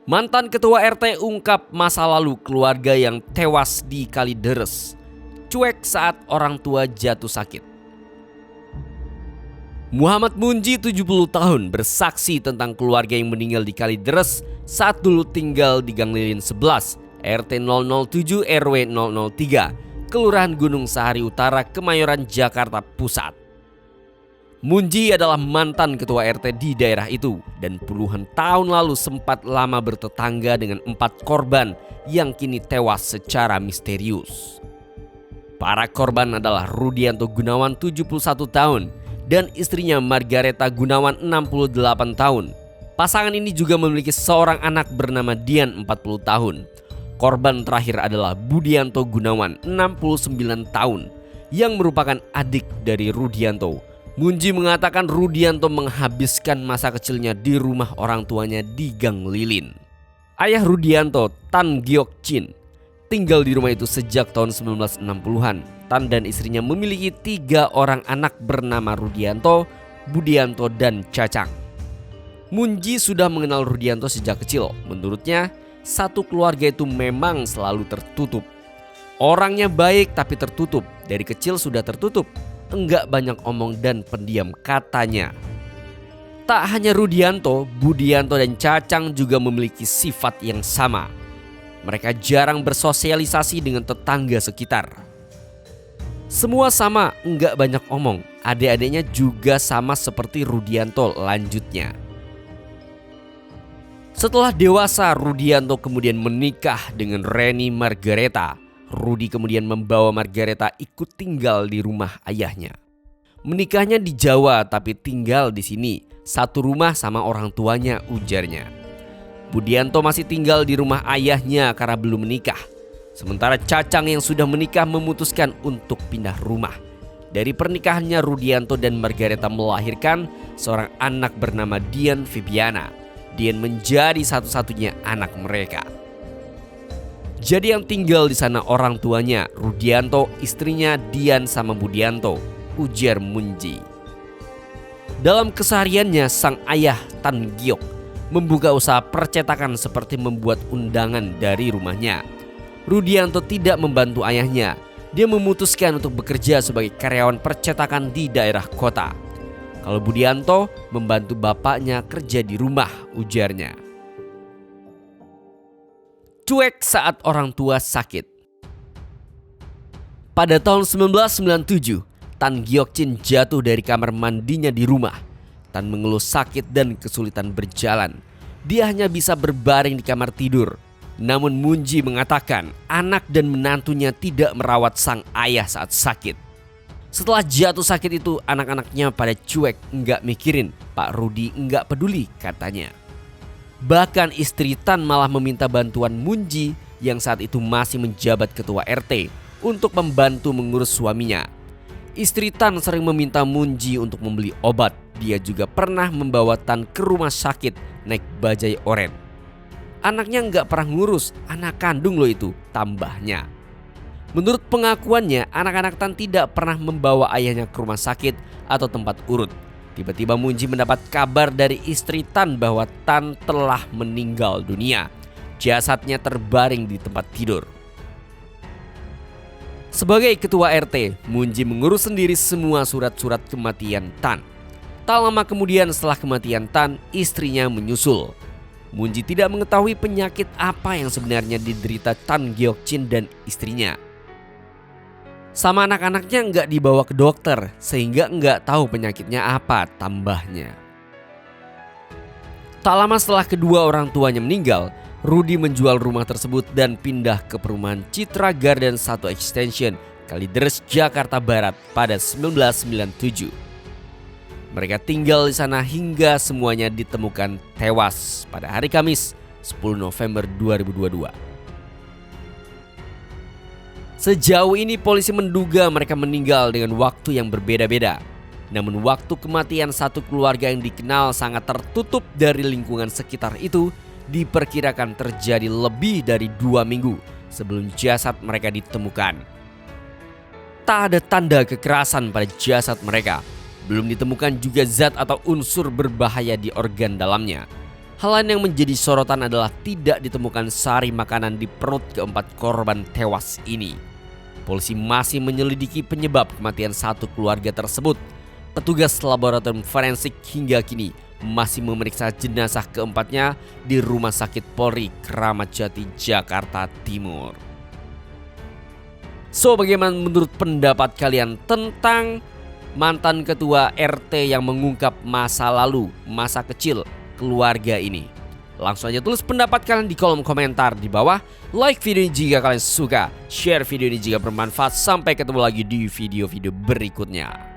Mantan ketua RT ungkap masa lalu keluarga yang tewas di Kalideres. Cuek saat orang tua jatuh sakit. Muhammad Munji 70 tahun bersaksi tentang keluarga yang meninggal di Kalideres saat dulu tinggal di Gang Lilin 11, RT 007 RW 003, Kelurahan Gunung Sahari Utara, Kemayoran, Jakarta Pusat. Munji adalah mantan ketua RT di daerah itu dan puluhan tahun lalu sempat lama bertetangga dengan 4 korban yang kini tewas secara misterius. Para korban adalah Rudianto Gunawan 71 tahun dan istrinya Margareta Gunawan 68 tahun. Pasangan ini juga memiliki seorang anak bernama Dian 40 tahun. Korban terakhir adalah Budianto Gunawan 69 tahun yang merupakan adik dari Rudianto. Munji mengatakan Rudianto menghabiskan masa kecilnya di rumah orang tuanya di Gang Lilin. Ayah Rudianto, Tan Giok Chin, tinggal di rumah itu sejak tahun 1960-an. Tan dan istrinya memiliki 3 orang anak bernama Rudianto, Budianto, dan Cacang. Munji sudah mengenal Rudianto sejak kecil. Menurutnya, satu keluarga itu memang selalu tertutup. Orangnya baik tapi tertutup. Dari kecil sudah tertutup. Enggak banyak omong dan pendiam katanya. Tak hanya Rudianto, Budianto dan Cacang juga memiliki sifat yang sama. Mereka jarang bersosialisasi dengan tetangga sekitar. Semua sama, enggak banyak omong. Adik-adiknya juga sama seperti Rudianto, lanjutnya. Setelah dewasa, Rudianto kemudian menikah dengan Reni Margareta. Rudi kemudian membawa Margareta ikut tinggal di rumah ayahnya. Menikahnya di Jawa tapi tinggal di sini, satu rumah sama orang tuanya, ujarnya. Budianto masih tinggal di rumah ayahnya karena belum menikah. Sementara Cacang yang sudah menikah memutuskan untuk pindah rumah. Dari pernikahannya, Rudianto dan Margareta melahirkan seorang anak bernama Dian Viviana. Dian menjadi satu-satunya anak mereka. Jadi yang tinggal di sana orang tuanya, Rudianto, istrinya Dian sama Budianto, ujar Munji. Dalam kesehariannya, sang ayah Tan Giok membuka usaha percetakan seperti membuat undangan dari rumahnya. Rudianto tidak membantu ayahnya. Dia memutuskan untuk bekerja sebagai karyawan percetakan di daerah kota. Kalau Budianto membantu bapaknya kerja di rumah, ujarnya. Cuek saat orang tua sakit. Pada tahun 1997, Tan Giok Chin jatuh dari kamar mandinya di rumah. Tan mengeluh sakit dan kesulitan berjalan. Dia hanya bisa berbaring di kamar tidur. Namun Munji mengatakan anak dan menantunya tidak merawat sang ayah saat sakit. Setelah jatuh sakit itu, anak-anaknya pada cuek, enggak mikirin. Pak Rudi enggak peduli, katanya. Bahkan istri Tan malah meminta bantuan Munji yang saat itu masih menjabat ketua RT untuk membantu mengurus suaminya. Istri Tan sering meminta Munji untuk membeli obat. Dia juga pernah membawa Tan ke rumah sakit naik bajai oren. Anaknya enggak pernah ngurus, anak kandung loh itu, tambahnya. Menurut pengakuannya, anak-anak Tan tidak pernah membawa ayahnya ke rumah sakit atau tempat urut. Tiba-tiba Munji mendapat kabar dari istri Tan bahwa Tan telah meninggal dunia. Jasadnya terbaring di tempat tidur. Sebagai ketua RT, Munji mengurus sendiri semua surat-surat kematian Tan. Tak lama kemudian setelah kematian Tan, istrinya menyusul. Munji tidak mengetahui penyakit apa yang sebenarnya diderita Tan Giok Chin dan istrinya. Sama anak-anaknya nggak dibawa ke dokter sehingga nggak tahu penyakitnya apa, tambahnya. Tak lama setelah kedua orang tuanya meninggal, Rudi menjual rumah tersebut dan pindah ke perumahan Citra Garden 1 Extension, Kalideres, Jakarta Barat pada 1997. Mereka tinggal di sana hingga semuanya ditemukan tewas pada hari Kamis 10 November 2022. Sejauh ini polisi menduga mereka meninggal dengan waktu yang berbeda-beda. Namun waktu kematian satu keluarga yang dikenal sangat tertutup dari lingkungan sekitar itu diperkirakan terjadi lebih dari 2 minggu sebelum jasad mereka ditemukan. Tak ada tanda kekerasan pada jasad mereka. Belum ditemukan juga zat atau unsur berbahaya di organ dalamnya. Hal lain yang menjadi sorotan adalah tidak ditemukan sari makanan di perut keempat korban tewas ini. Polisi masih menyelidiki penyebab kematian satu keluarga tersebut. Petugas laboratorium forensik hingga kini masih memeriksa jenazah keempatnya di Rumah Sakit Polri Kramat Jati, Jakarta Timur. So, bagaimana menurut pendapat kalian tentang mantan ketua RT yang mengungkap masa lalu, masa kecil keluarga ini? Langsung aja tulis pendapat kalian di kolom komentar di bawah. Like video ini jika kalian suka, share video ini jika bermanfaat. Sampai ketemu lagi di video-video berikutnya.